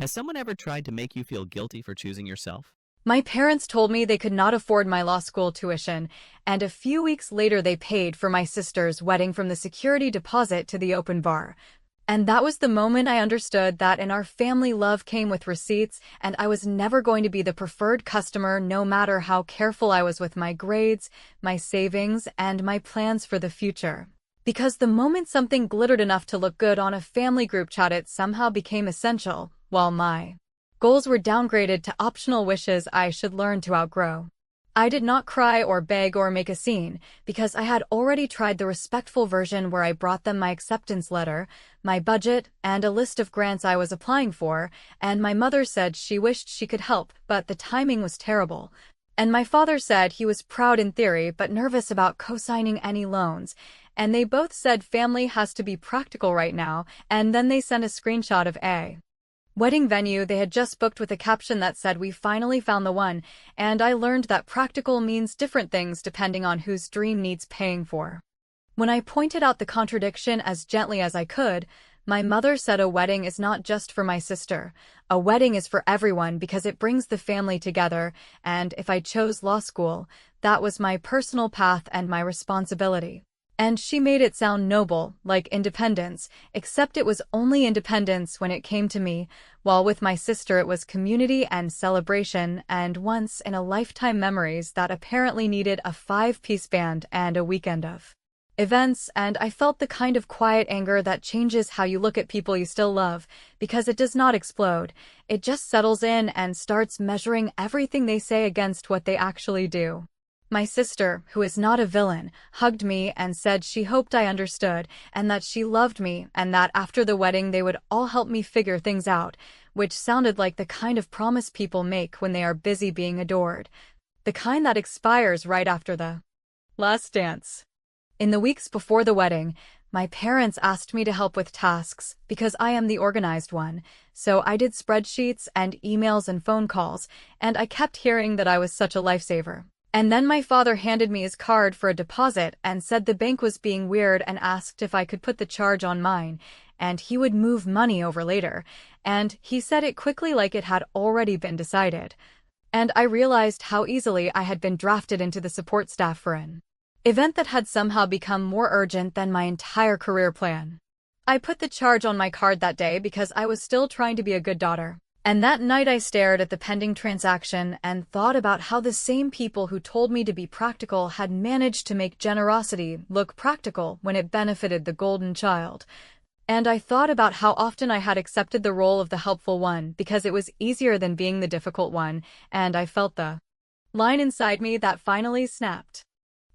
Has someone ever tried to make you feel guilty for choosing yourself? My parents told me they could not afford my law school tuition, and a few weeks later they paid for my sister's wedding from the security deposit to the open bar. And that was the moment I understood that in our family love came with receipts, and I was never going to be the preferred customer no matter how careful I was with my grades, my savings, and my plans for the future. Because the moment something glittered enough to look good on a family group chat, it somehow became essential, while my goals were downgraded to optional wishes I should learn to outgrow. I did not cry or beg or make a scene, because I had already tried the respectful version where I brought them my acceptance letter, my budget, and a list of grants I was applying for, and my mother said she wished she could help, but the timing was terrible. And my father said he was proud in theory but nervous about co-signing any loans, and they both said family has to be practical right now, and then they sent a screenshot of a wedding venue they had just booked with a caption that said, "We finally found the one," and I learned that practical means different things depending on whose dream needs paying for. When I pointed out the contradiction as gently as I could, my mother said a wedding is not just for my sister. A wedding is for everyone because it brings the family together, and if I chose law school, that was my personal path and my responsibility. And she made it sound noble, like independence, except it was only independence when it came to me, while with my sister it was community and celebration and once-in-a-lifetime memories that apparently needed a five-piece band and a weekend of events, and I felt the kind of quiet anger that changes how you look at people you still love, because it does not explode, it just settles in and starts measuring everything they say against what they actually do. My sister, who is not a villain, hugged me and said she hoped I understood and that she loved me and that after the wedding they would all help me figure things out, which sounded like the kind of promise people make when they are busy being adored. The kind that expires right after the last dance. In the weeks before the wedding, my parents asked me to help with tasks because I am the organized one, so I did spreadsheets and emails and phone calls, and I kept hearing that I was such a lifesaver. And then my father handed me his card for a deposit and said the bank was being weird and asked if I could put the charge on mine, and he would move money over later, and he said it quickly like it had already been decided. And I realized how easily I had been drafted into the support staff for an event that had somehow become more urgent than my entire career plan. I put the charge on my card that day because I was still trying to be a good daughter. And that night I stared at the pending transaction and thought about how the same people who told me to be practical had managed to make generosity look practical when it benefited the golden child. And I thought about how often I had accepted the role of the helpful one because it was easier than being the difficult one, and I felt the line inside me that finally snapped.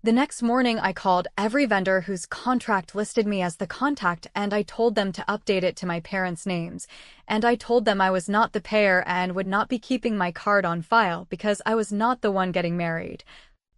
The next morning I called every vendor whose contract listed me as the contact, and I told them to update it to my parents' names, and I told them I was not the payer and would not be keeping my card on file because I was not the one getting married.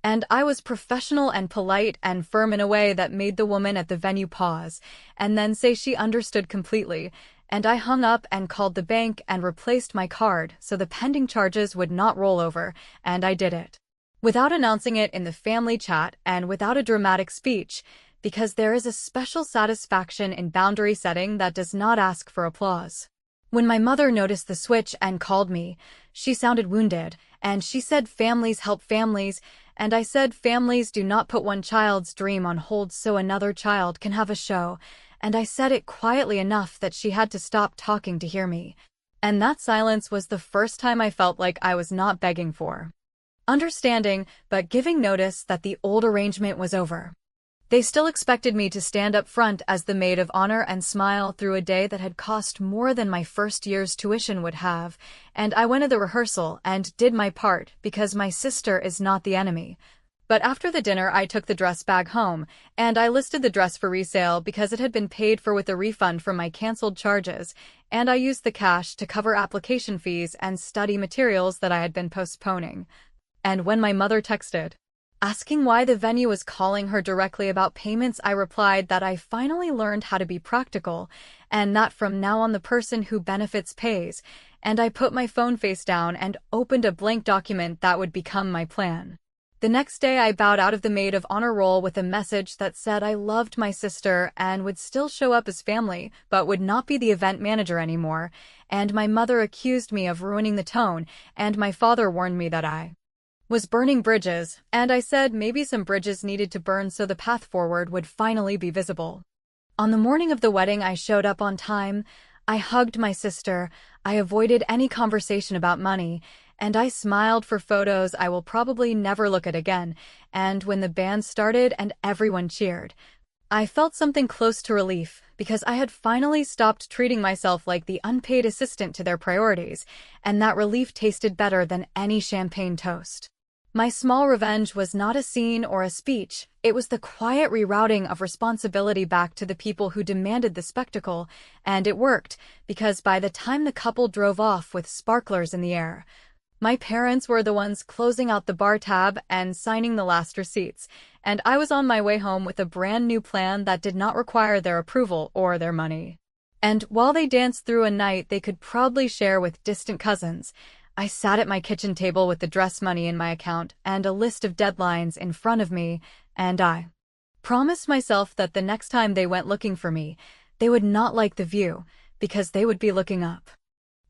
And I was professional and polite and firm in a way that made the woman at the venue pause, and then say she understood completely, and I hung up and called the bank and replaced my card so the pending charges would not roll over, and I did it without announcing it in the family chat and without a dramatic speech, because there is a special satisfaction in boundary setting that does not ask for applause. When my mother noticed the switch and called me, she sounded wounded, and she said families help families, and I said families do not put one child's dream on hold so another child can have a show, and I said it quietly enough that she had to stop talking to hear me. And that silence was the first time I felt like I was not begging for understanding, but giving notice that the old arrangement was over. They still expected me to stand up front as the maid of honor and smile through a day that had cost more than my first year's tuition would have, and I went to the rehearsal and did my part because my sister is not the enemy. But after the dinner I took the dress bag home, and I listed the dress for resale because it had been paid for with a refund from my canceled charges, and I used the cash to cover application fees and study materials that I had been postponing. And when my mother texted, asking why the venue was calling her directly about payments, I replied that I finally learned how to be practical, and that from now on the person who benefits pays, and I put my phone face down and opened a blank document that would become my plan. The next day, I bowed out of the maid of honor role with a message that said I loved my sister and would still show up as family, but would not be the event manager anymore, and my mother accused me of ruining the tone, and my father warned me that I was burning bridges, and I said maybe some bridges needed to burn so the path forward would finally be visible. On the morning of the wedding, I showed up on time. I hugged my sister, I avoided any conversation about money, and I smiled for photos I will probably never look at again, and when the band started and everyone cheered, I felt something close to relief, because I had finally stopped treating myself like the unpaid assistant to their priorities, and that relief tasted better than any champagne toast. My small revenge was not a scene or a speech, it was the quiet rerouting of responsibility back to the people who demanded the spectacle, and it worked, because by the time the couple drove off with sparklers in the air, my parents were the ones closing out the bar tab and signing the last receipts, and I was on my way home with a brand new plan that did not require their approval or their money. And while they danced through a night they could proudly share with distant cousins, I sat at my kitchen table with the dress money in my account and a list of deadlines in front of me, and I promised myself that the next time they went looking for me, they would not like the view, because they would be looking up.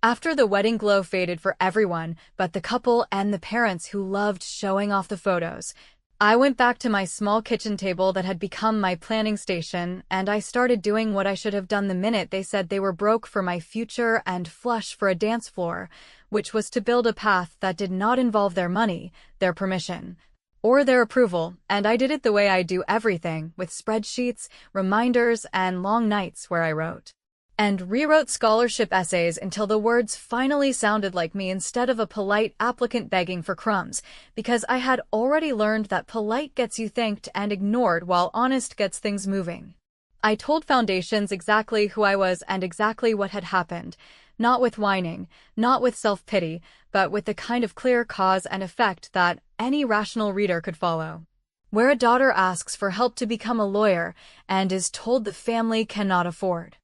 After the wedding glow faded for everyone but the couple and the parents who loved showing off the photos, I went back to my small kitchen table that had become my planning station, and I started doing what I should have done the minute they said they were broke for my future and flush for a dance floor, which was to build a path that did not involve their money, their permission, or their approval, and I did it the way I do everything, with spreadsheets, reminders, and long nights where I wrote and rewrote scholarship essays until the words finally sounded like me instead of a polite applicant begging for crumbs, because I had already learned that polite gets you thanked and ignored while honest gets things moving. I told Foundations exactly who I was and exactly what had happened, not with whining, not with self-pity, but with the kind of clear cause and effect that any rational reader could follow. Where a daughter asks for help to become a lawyer and is told the family cannot afford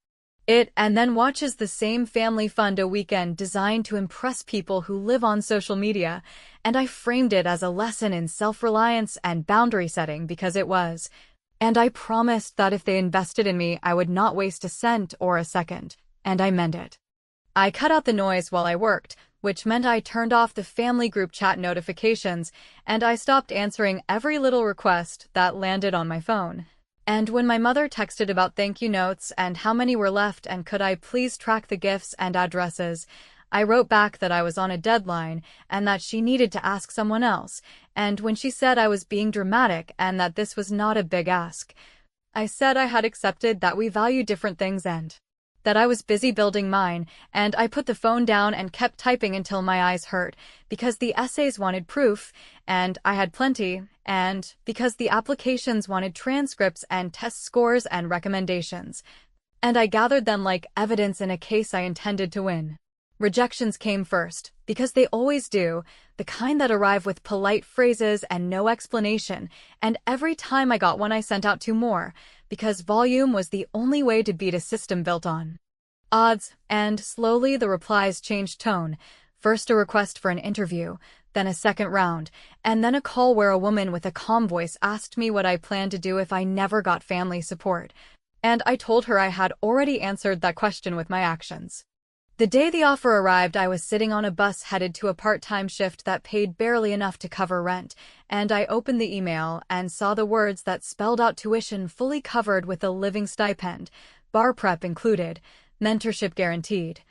it, and then watches the same family fund a weekend designed to impress people who live on social media, and I framed it as a lesson in self-reliance and boundary setting because it was. And I promised that if they invested in me, I would not waste a cent or a second, and I meant it. I cut out the noise while I worked, which meant I turned off the family group chat notifications, and I stopped answering every little request that landed on my phone. And when my mother texted about thank you notes and how many were left and could I please track the gifts and addresses, I wrote back that I was on a deadline and that she needed to ask someone else, and when she said I was being dramatic and that this was not a big ask, I said I had accepted that we value different things and that I was busy building mine, and I put the phone down and kept typing until my eyes hurt, because the essays wanted proof, and I had plenty, and because the applications wanted transcripts and test scores and recommendations, and I gathered them like evidence in a case I intended to win. Rejections came first, because they always do, the kind that arrive with polite phrases and no explanation, and every time I got one I sent out two more, because volume was the only way to beat a system built on odds, and slowly the replies changed tone, first a request for an interview, then a second round, and then a call where a woman with a calm voice asked me what I planned to do if I never got family support, and I told her I had already answered that question with my actions. The day the offer arrived, I was sitting on a bus headed to a part-time shift that paid barely enough to cover rent, and I opened the email and saw the words that spelled out tuition fully covered with a living stipend, bar prep included, mentorship guaranteed.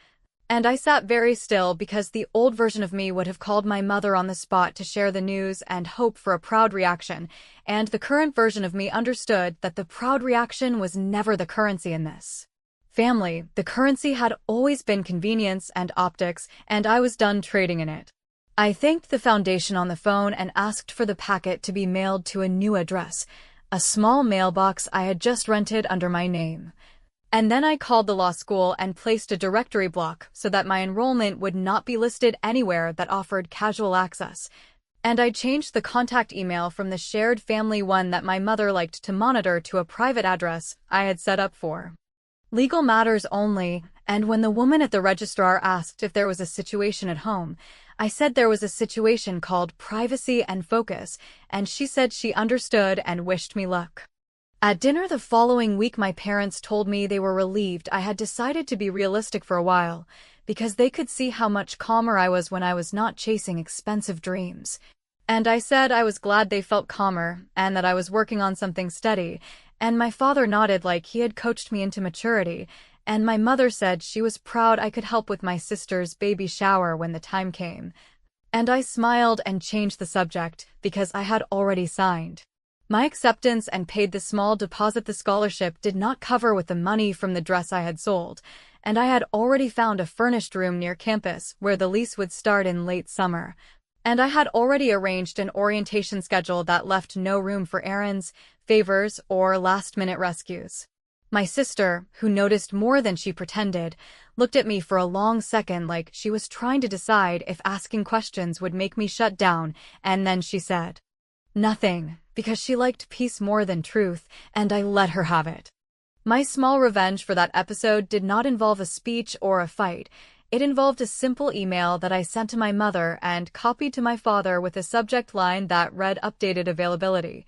And I sat very still because the old version of me would have called my mother on the spot to share the news and hope for a proud reaction, and the current version of me understood that the proud reaction was never the currency in this family. The currency had always been convenience and optics, and I was done trading in it. I thanked the foundation on the phone and asked for the packet to be mailed to a new address, a small mailbox I had just rented under my name. And then I called the law school and placed a directory block so that my enrollment would not be listed anywhere that offered casual access. And I changed the contact email from the shared family one that my mother liked to monitor to a private address I had set up for legal matters only, and when the woman at the registrar asked if there was a situation at home, I said there was a situation called privacy and focus, and she said she understood and wished me luck. At dinner the following week, my parents told me they were relieved I had decided to be realistic for a while, because they could see how much calmer I was when I was not chasing expensive dreams. And I said I was glad they felt calmer, and that I was working on something steady, and my father nodded like he had coached me into maturity, and my mother said she was proud I could help with my sister's baby shower when the time came. And I smiled and changed the subject, because I had already signed my acceptance and paid the small deposit the scholarship did not cover with the money from the dress I had sold, and I had already found a furnished room near campus where the lease would start in late summer. And I had already arranged an orientation schedule that left no room for errands, favors, or last-minute rescues. My sister, who noticed more than she pretended, looked at me for a long second like she was trying to decide if asking questions would make me shut down, and then she said, "Nothing," because she liked peace more than truth, and I let her have it. My small revenge for that episode did not involve a speech or a fight. It involved a simple email that I sent to my mother and copied to my father with a subject line that read updated availability,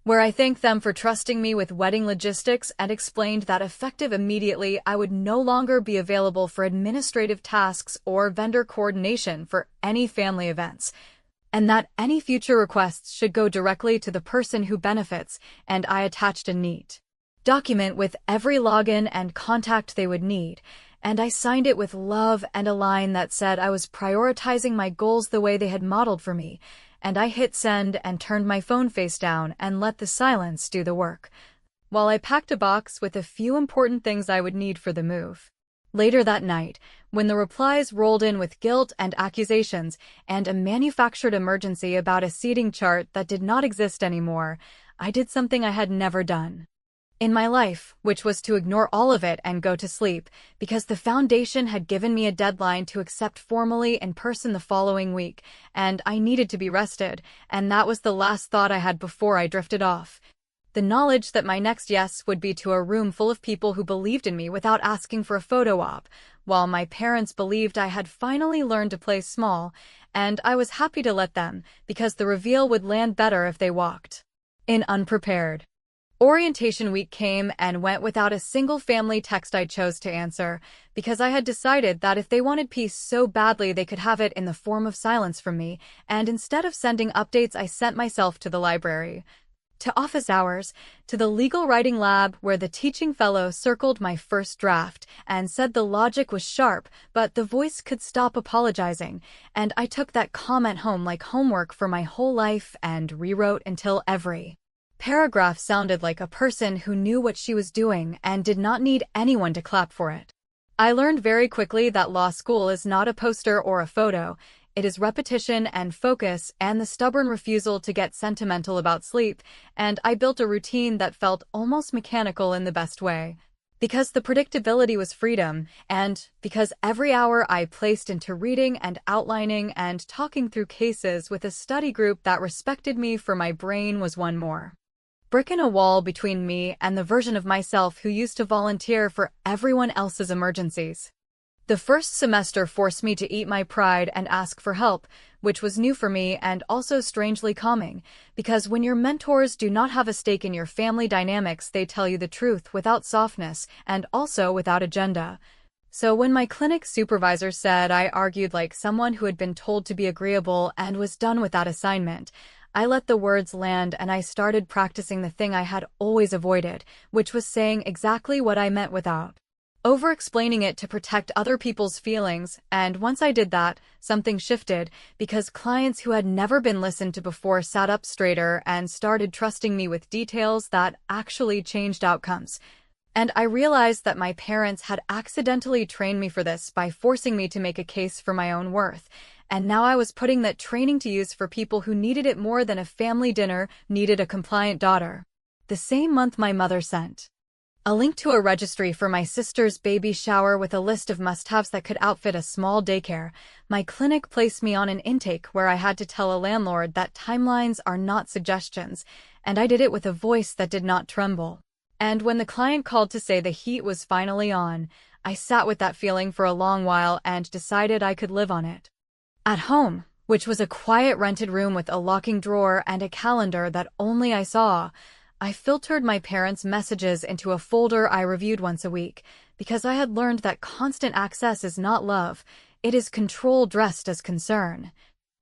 where I thanked them for trusting me with wedding logistics and explained that effective immediately I would no longer be available for administrative tasks or vendor coordination for any family events, and that any future requests should go directly to the person who benefits, and I attached a neat document with every login and contact they would need, and I signed it with love and a line that said I was prioritizing my goals the way they had modeled for me, and I hit send and turned my phone face down and let the silence do the work, while I packed a box with a few important things I would need for the move. Later that night, when the replies rolled in with guilt and accusations and a manufactured emergency about a seating chart that did not exist anymore, I did something I had never done in my life, which was to ignore all of it and go to sleep, because the foundation had given me a deadline to accept formally in person the following week, and I needed to be rested, and that was the last thought I had before I drifted off. The knowledge that my next yes would be to a room full of people who believed in me without asking for a photo op, while my parents believed I had finally learned to play small, and I was happy to let them, because the reveal would land better if they walked in unprepared. Orientation week came and went without a single family text I chose to answer, because I had decided that if they wanted peace so badly they could have it in the form of silence from me, and instead of sending updates I sent myself to the library, to office hours, to the legal writing lab where the teaching fellow circled my first draft and said the logic was sharp, but the voice could stop apologizing, and I took that comment home like homework for my whole life and rewrote until every paragraph sounded like a person who knew what she was doing and did not need anyone to clap for it. I learned very quickly that law school is not a poster or a photo. It is repetition and focus and the stubborn refusal to get sentimental about sleep, and I built a routine that felt almost mechanical in the best way. Because the predictability was freedom, and because every hour I placed into reading and outlining and talking through cases with a study group that respected me for my brain was one more brick in a wall between me and the version of myself who used to volunteer for everyone else's emergencies. The first semester forced me to eat my pride and ask for help, which was new for me and also strangely calming, because when your mentors do not have a stake in your family dynamics, they tell you the truth without softness and also without agenda. So when my clinic supervisor said I argued like someone who had been told to be agreeable and was done with that assignment, I let the words land and I started practicing the thing I had always avoided, which was saying exactly what I meant without over-explaining it to protect other people's feelings, and once I did that, something shifted, because clients who had never been listened to before sat up straighter and started trusting me with details that actually changed outcomes. And I realized that my parents had accidentally trained me for this by forcing me to make a case for my own worth, and now I was putting that training to use for people who needed it more than a family dinner needed a compliant daughter. The same month my mother sent a link to a registry for my sister's baby shower with a list of must-haves that could outfit a small daycare. My clinic placed me on an intake where I had to tell a landlord that timelines are not suggestions, and I did it with a voice that did not tremble. And when the client called to say the heat was finally on, I sat with that feeling for a long while and decided I could live on it. At home, which was a quiet rented room with a locking drawer and a calendar that only I saw, I filtered my parents' messages into a folder I reviewed once a week, because I had learned that constant access is not love, it is control dressed as concern.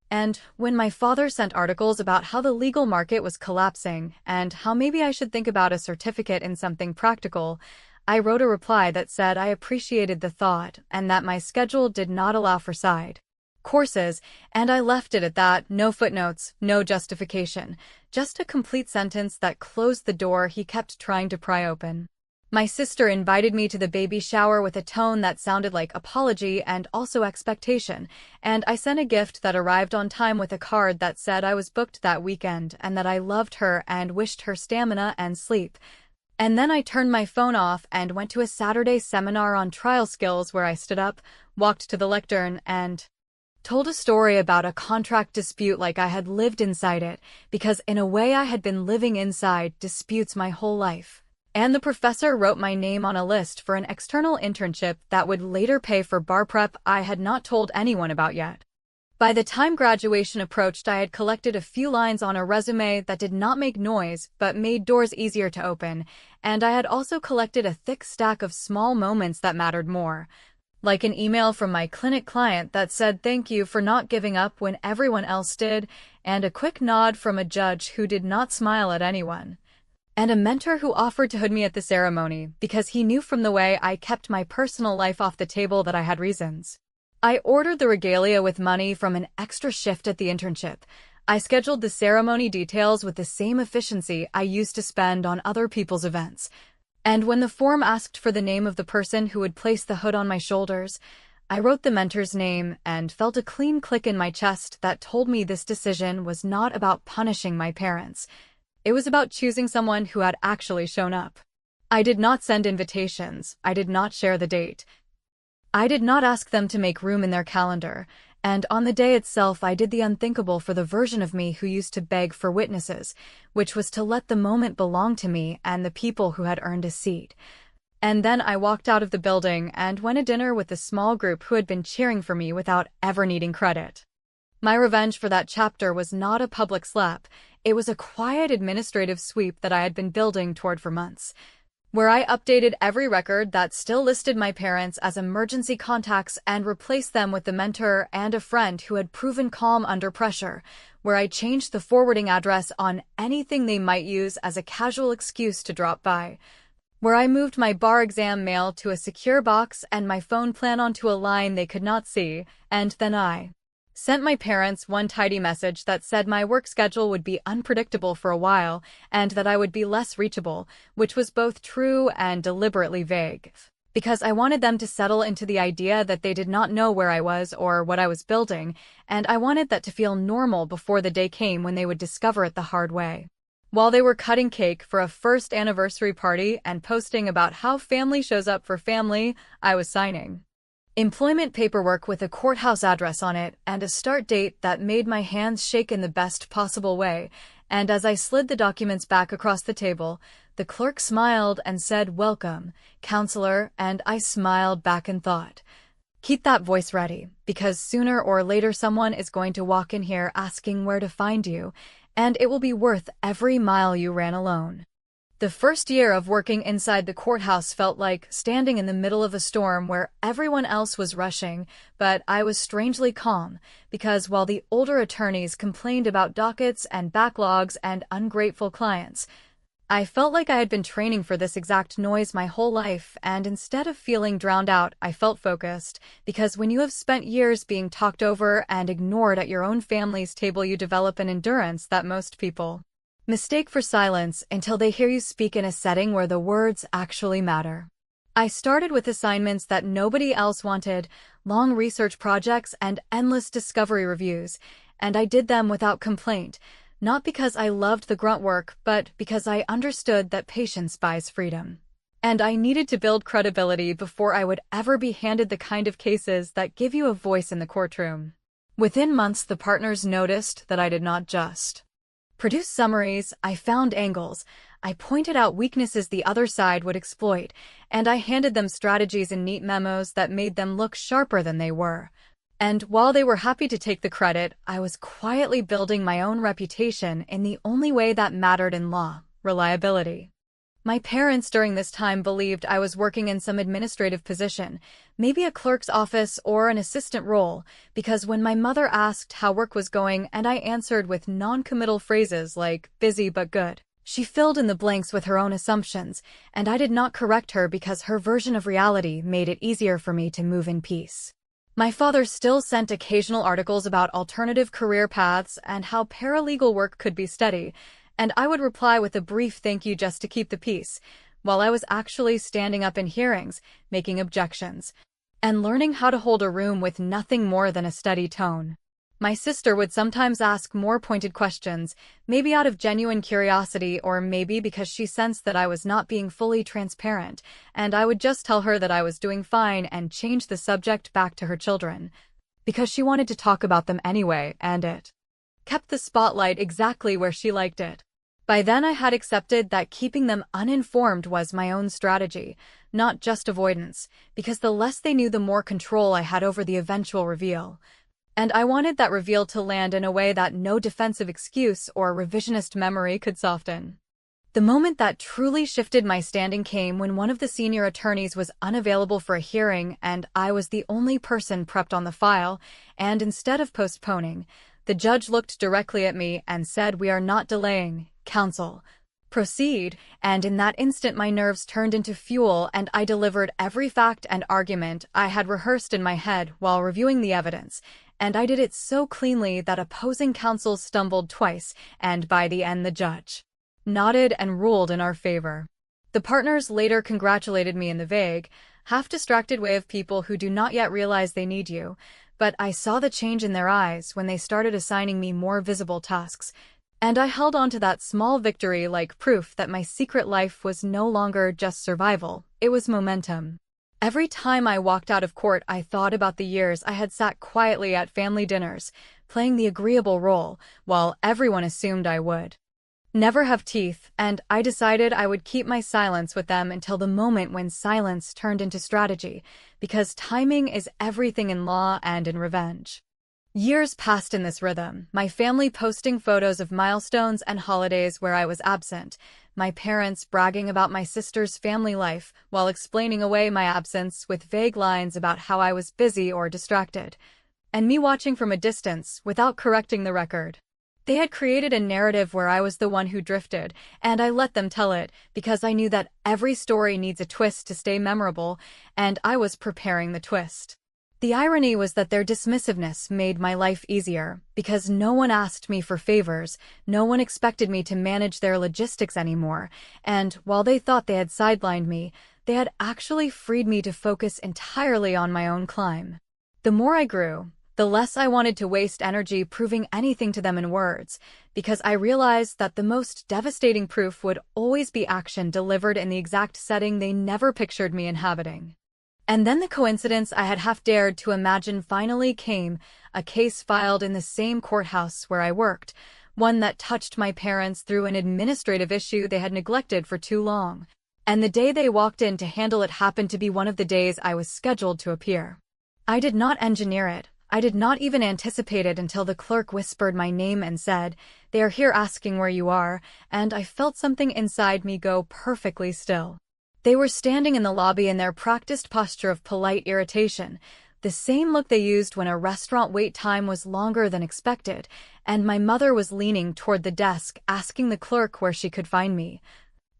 And when my father sent articles about how the legal market was collapsing and how maybe I should think about a certificate in something practical, I wrote a reply that said I appreciated the thought and that my schedule did not allow for side courses, and I left it at that, no footnotes, no justification, just a complete sentence that closed the door he kept trying to pry open. My sister invited me to the baby shower with a tone that sounded like apology and also expectation, and I sent a gift that arrived on time with a card that said I was booked that weekend and that I loved her and wished her stamina and sleep. And then I turned my phone off and went to a Saturday seminar on trial skills where I stood up, walked to the lectern, and told a story about a contract dispute like I had lived inside it, because in a way I had been living inside disputes my whole life. And the professor wrote my name on a list for an external internship that would later pay for bar prep I had not told anyone about yet. By the time graduation approached, I had collected a few lines on a resume that did not make noise but made doors easier to open, and I had also collected a thick stack of small moments that mattered more, like an email from my clinic client that said thank you for not giving up when everyone else did, and a quick nod from a judge who did not smile at anyone, and a mentor who offered to hood me at the ceremony because he knew from the way I kept my personal life off the table that I had reasons. I ordered the regalia with money from an extra shift at the internship. I scheduled the ceremony details with the same efficiency I used to spend on other people's events. And when the form asked for the name of the person who would place the hood on my shoulders, I wrote the mentor's name and felt a clean click in my chest that told me this decision was not about punishing my parents. It was about choosing someone who had actually shown up. I did not send invitations. I did not share the date. I did not ask them to make room in their calendar, and on the day itself I did the unthinkable for the version of me who used to beg for witnesses, which was to let the moment belong to me and the people who had earned a seat. And then I walked out of the building and went to dinner with the small group who had been cheering for me without ever needing credit. My revenge for that chapter was not a public slap, it was a quiet administrative sweep that I had been building toward for months, where I updated every record that still listed my parents as emergency contacts and replaced them with the mentor and a friend who had proven calm under pressure, where I changed the forwarding address on anything they might use as a casual excuse to drop by, where I moved my bar exam mail to a secure box and my phone plan onto a line they could not see, and then I sent my parents one tidy message that said my work schedule would be unpredictable for a while and that I would be less reachable, which was both true and deliberately vague, because I wanted them to settle into the idea that they did not know where I was or what I was building, and I wanted that to feel normal before the day came when they would discover it the hard way. While they were cutting cake for a first anniversary party and posting about how family shows up for family, I was signing employment paperwork with a courthouse address on it and a start date that made my hands shake in the best possible way, and as I slid the documents back across the table, the clerk smiled and said, "Welcome, counselor," and I smiled back and thought, keep that voice ready, because sooner or later someone is going to walk in here asking where to find you, and it will be worth every mile you ran alone. The first year of working inside the courthouse felt like standing in the middle of a storm where everyone else was rushing, but I was strangely calm, because while the older attorneys complained about dockets and backlogs and ungrateful clients, I felt like I had been training for this exact noise my whole life, and instead of feeling drowned out, I felt focused, because when you have spent years being talked over and ignored at your own family's table, you develop an endurance that most people mistake for silence until they hear you speak in a setting where the words actually matter. I started with assignments that nobody else wanted, long research projects and endless discovery reviews, and I did them without complaint, not because I loved the grunt work, but because I understood that patience buys freedom. And I needed to build credibility before I would ever be handed the kind of cases that give you a voice in the courtroom. Within months, the partners noticed that I did not just produce summaries, I found angles, I pointed out weaknesses the other side would exploit, and I handed them strategies in neat memos that made them look sharper than they were. And while they were happy to take the credit, I was quietly building my own reputation in the only way that mattered in law: reliability. My parents during this time believed I was working in some administrative position, maybe a clerk's office or an assistant role, because when my mother asked how work was going and I answered with non-committal phrases like busy but good, she filled in the blanks with her own assumptions, and I did not correct her because her version of reality made it easier for me to move in peace. My father still sent occasional articles about alternative career paths and how paralegal work could be steady, and I would reply with a brief thank you just to keep the peace, while I was actually standing up in hearings, making objections, and learning how to hold a room with nothing more than a steady tone. My sister would sometimes ask more pointed questions, maybe out of genuine curiosity or maybe because she sensed that I was not being fully transparent, and I would just tell her that I was doing fine and change the subject back to her children, because she wanted to talk about them anyway, and it kept the spotlight exactly where she liked it. By then I had accepted that keeping them uninformed was my own strategy, not just avoidance, because the less they knew the more control I had over the eventual reveal. And I wanted that reveal to land in a way that no defensive excuse or revisionist memory could soften. The moment that truly shifted my standing came when one of the senior attorneys was unavailable for a hearing and I was the only person prepped on the file, and instead of postponing, the judge looked directly at me and said, "We are not delaying, counsel. Proceed," and in that instant my nerves turned into fuel and I delivered every fact and argument I had rehearsed in my head while reviewing the evidence, and I did it so cleanly that opposing counsel stumbled twice, and by the end the judge nodded and ruled in our favor. The partners later congratulated me in the vague, half-distracted way of people who do not yet realize they need you, but I saw the change in their eyes when they started assigning me more visible tasks, and I held on to that small victory like proof that my secret life was no longer just survival, it was momentum. Every time I walked out of court, I thought about the years I had sat quietly at family dinners, playing the agreeable role, while everyone assumed I would never have teeth, and I decided I would keep my silence with them until the moment when silence turned into strategy, because timing is everything in law and in revenge. Years passed in this rhythm, my family posting photos of milestones and holidays where I was absent, my parents bragging about my sister's family life while explaining away my absence with vague lines about how I was busy or distracted, and me watching from a distance without correcting the record. They had created a narrative where I was the one who drifted, and I let them tell it because I knew that every story needs a twist to stay memorable, and I was preparing the twist. The irony was that their dismissiveness made my life easier, because no one asked me for favors, no one expected me to manage their logistics anymore, and while they thought they had sidelined me, they had actually freed me to focus entirely on my own climb. The more I grew, the less I wanted to waste energy proving anything to them in words, because I realized that the most devastating proof would always be action delivered in the exact setting they never pictured me inhabiting. And then the coincidence I had half dared to imagine finally came, a case filed in the same courthouse where I worked, one that touched my parents through an administrative issue they had neglected for too long. And the day they walked in to handle it happened to be one of the days I was scheduled to appear. I did not engineer it. I did not even anticipate it until the clerk whispered my name and said, "They are here asking where you are," and I felt something inside me go perfectly still. They were standing in the lobby in their practiced posture of polite irritation, the same look they used when a restaurant wait time was longer than expected, and my mother was leaning toward the desk asking the clerk where she could find me.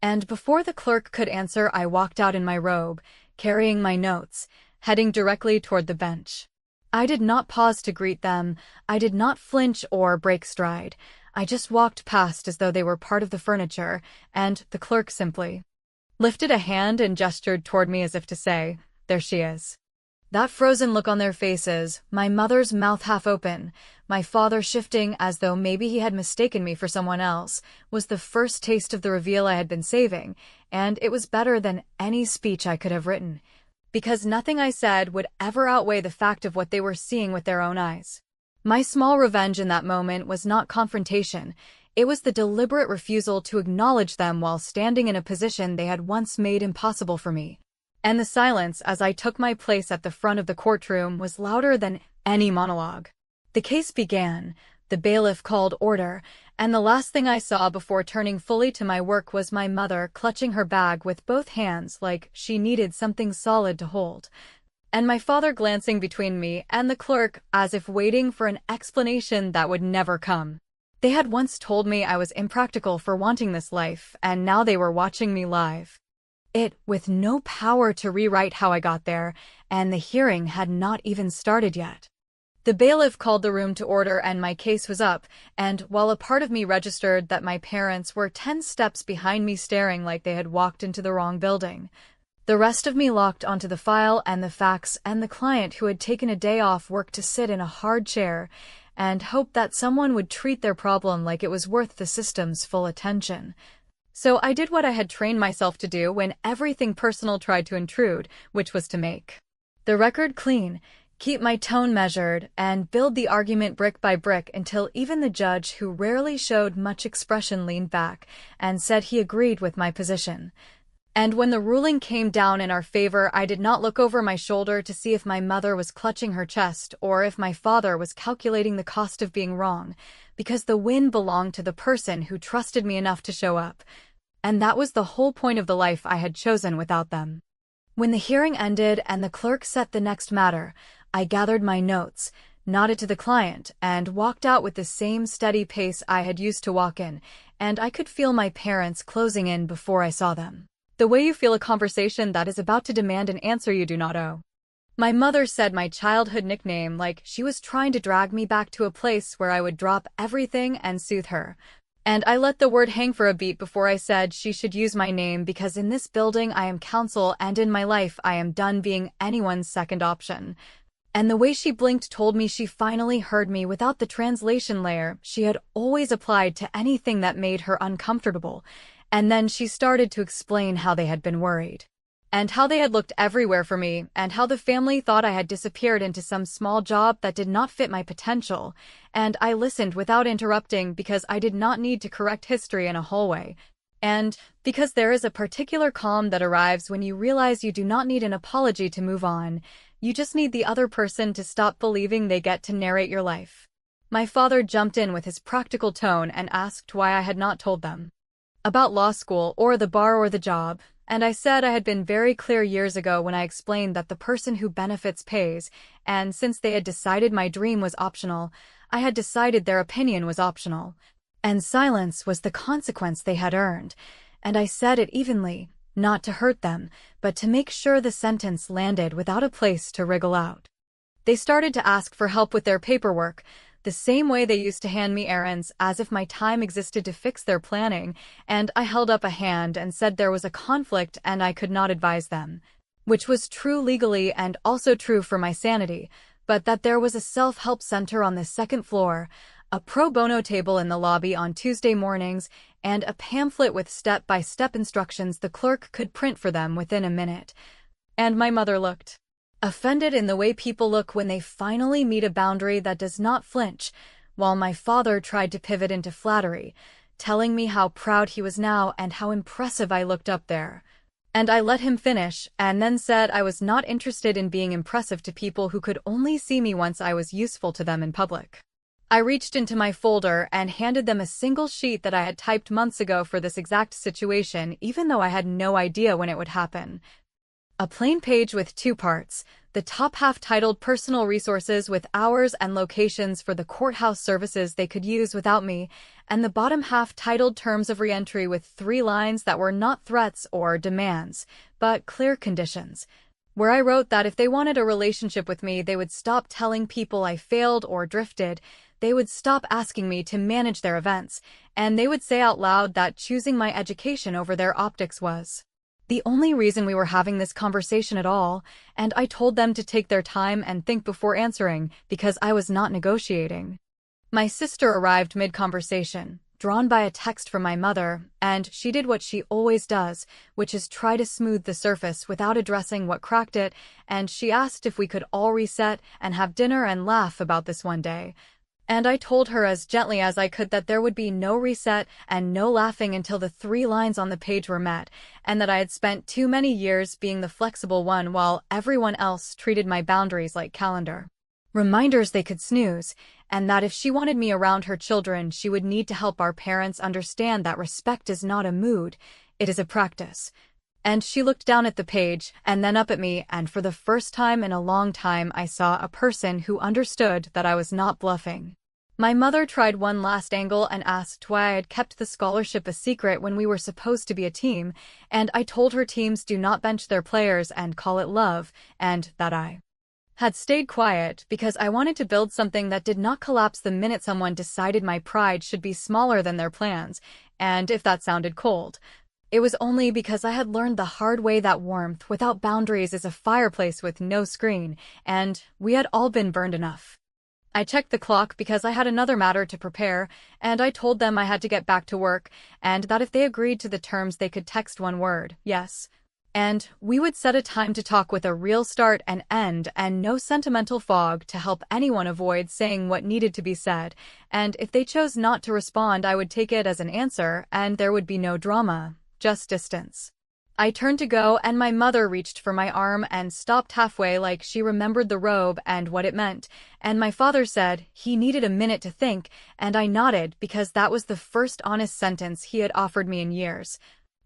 And before the clerk could answer, I walked out in my robe, carrying my notes, heading directly toward the bench. I did not pause to greet them, I did not flinch or break stride. I just walked past as though they were part of the furniture, and the clerk simply lifted a hand and gestured toward me as if to say, "There she is." That frozen look on their faces, my mother's mouth half open, my father shifting as though maybe he had mistaken me for someone else, was the first taste of the reveal I had been saving, and it was better than any speech I could have written, because nothing I said would ever outweigh the fact of what they were seeing with their own eyes. My small revenge in that moment was not confrontation, it was the deliberate refusal to acknowledge them while standing in a position they had once made impossible for me. And the silence as I took my place at the front of the courtroom was louder than any monologue. The case began, the bailiff called order, and the last thing I saw before turning fully to my work was my mother clutching her bag with both hands like she needed something solid to hold, and my father glancing between me and the clerk as if waiting for an explanation that would never come. They had once told me I was impractical for wanting this life, and now they were watching me live. It, with no power to rewrite how I got there, and the hearing had not even started yet. The bailiff called the room to order and my case was up, and while a part of me registered that my parents were 10 steps behind me staring like they had walked into the wrong building, the rest of me locked onto the file and the facts and the client who had taken a day off work to sit in a hard chair and hope that someone would treat their problem like it was worth the system's full attention. So I did what I had trained myself to do when everything personal tried to intrude, which was to make the record clean, keep my tone measured, and build the argument brick by brick until even the judge, who rarely showed much expression, leaned back and said he agreed with my position. And when the ruling came down in our favor, I did not look over my shoulder to see if my mother was clutching her chest or if my father was calculating the cost of being wrong, because the win belonged to the person who trusted me enough to show up. And that was the whole point of the life I had chosen without them. When the hearing ended and the clerk set the next matter, I gathered my notes, nodded to the client, and walked out with the same steady pace I had used to walk in, and I could feel my parents closing in before I saw them. The way you feel a conversation that is about to demand an answer you do not owe. My mother said my childhood nickname like she was trying to drag me back to a place where I would drop everything and soothe her. And I let the word hang for a beat before I said she should use my name, because in this building I am counsel and in my life I am done being anyone's second option. And the way she blinked told me she finally heard me without the translation layer she had always applied to anything that made her uncomfortable. And then she started to explain how they had been worried, and how they had looked everywhere for me, and how the family thought I had disappeared into some small job that did not fit my potential, and I listened without interrupting because I did not need to correct history in a hallway, and because there is a particular calm that arrives when you realize you do not need an apology to move on, you just need the other person to stop believing they get to narrate your life. My father jumped in with his practical tone and asked why I had not told them about law school or the bar or the job, and I said I had been very clear years ago when I explained that the person who benefits pays, and since they had decided my dream was optional, I had decided their opinion was optional, and silence was the consequence they had earned, and I said it evenly, not to hurt them, but to make sure the sentence landed without a place to wriggle out. They started to ask for help with their paperwork, the same way they used to hand me errands, as if my time existed to fix their planning, and I held up a hand and said there was a conflict and I could not advise them, which was true legally and also true for my sanity, but that there was a self-help center on the second floor, a pro bono table in the lobby on Tuesday mornings, and a pamphlet with step-by-step instructions the clerk could print for them within a minute. And my mother looked offended in the way people look when they finally meet a boundary that does not flinch, while my father tried to pivot into flattery, telling me how proud he was now and how impressive I looked up there. And I let him finish, and then said I was not interested in being impressive to people who could only see me once I was useful to them in public. I reached into my folder and handed them a single sheet that I had typed months ago for this exact situation, even though I had no idea when it would happen. A plain page with 2 parts, the top half titled Personal Resources with hours and locations for the courthouse services they could use without me, and the bottom half titled Terms of Reentry with 3 lines that were not threats or demands, but clear conditions, where I wrote that if they wanted a relationship with me, they would stop telling people I failed or drifted, they would stop asking me to manage their events, and they would say out loud that choosing my education over their optics was the only reason we were having this conversation at all, and I told them to take their time and think before answering, because I was not negotiating. My sister arrived mid-conversation, drawn by a text from my mother, and she did what she always does, which is try to smooth the surface without addressing what cracked it, and she asked if we could all reset and have dinner and laugh about this one day. And I told her as gently as I could that there would be no reset and no laughing until the 3 lines on the page were met, and that I had spent too many years being the flexible one while everyone else treated my boundaries like calendar. reminders they could snooze, and that if she wanted me around her children, she would need to help our parents understand that respect is not a mood, it is a practice. And she looked down at the page, and then up at me, and for the first time in a long time I saw a person who understood that I was not bluffing. My mother tried one last angle and asked why I had kept the scholarship a secret when we were supposed to be a team, and I told her teams do not bench their players and call it love, and that I had stayed quiet because I wanted to build something that did not collapse the minute someone decided my pride should be smaller than their plans, and if that sounded cold, it was only because I had learned the hard way that warmth without boundaries is a fireplace with no screen, and we had all been burned enough. I checked the clock because I had another matter to prepare, and I told them I had to get back to work, and that if they agreed to the terms they could text one word, yes. And we would set a time to talk with a real start and end and no sentimental fog to help anyone avoid saying what needed to be said, and if they chose not to respond I would take it as an answer and there would be no drama, just distance. I turned to go and my mother reached for my arm and stopped halfway like she remembered the robe and what it meant, and my father said he needed a minute to think, and I nodded because that was the first honest sentence he had offered me in years.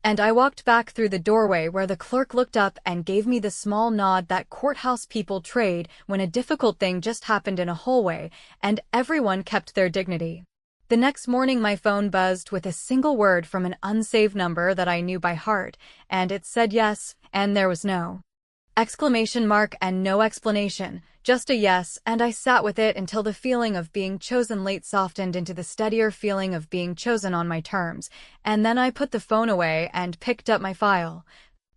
And I walked back through the doorway where the clerk looked up and gave me the small nod that courthouse people trade when a difficult thing just happened in a hallway, and everyone kept their dignity. The next morning my phone buzzed with a single word from an unsaved number that I knew by heart, and it said yes, and there was no exclamation mark and no explanation, just a yes, and I sat with it until the feeling of being chosen late softened into the steadier feeling of being chosen on my terms, and then I put the phone away and picked up my file.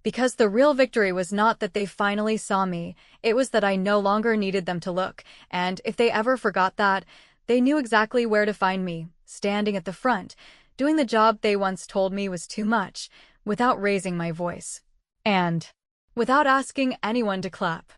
Because the real victory was not that they finally saw me, it was that I no longer needed them to look, and if they ever forgot that, they knew exactly where to find me, standing at the front, doing the job they once told me was too much, without raising my voice. And without asking anyone to clap.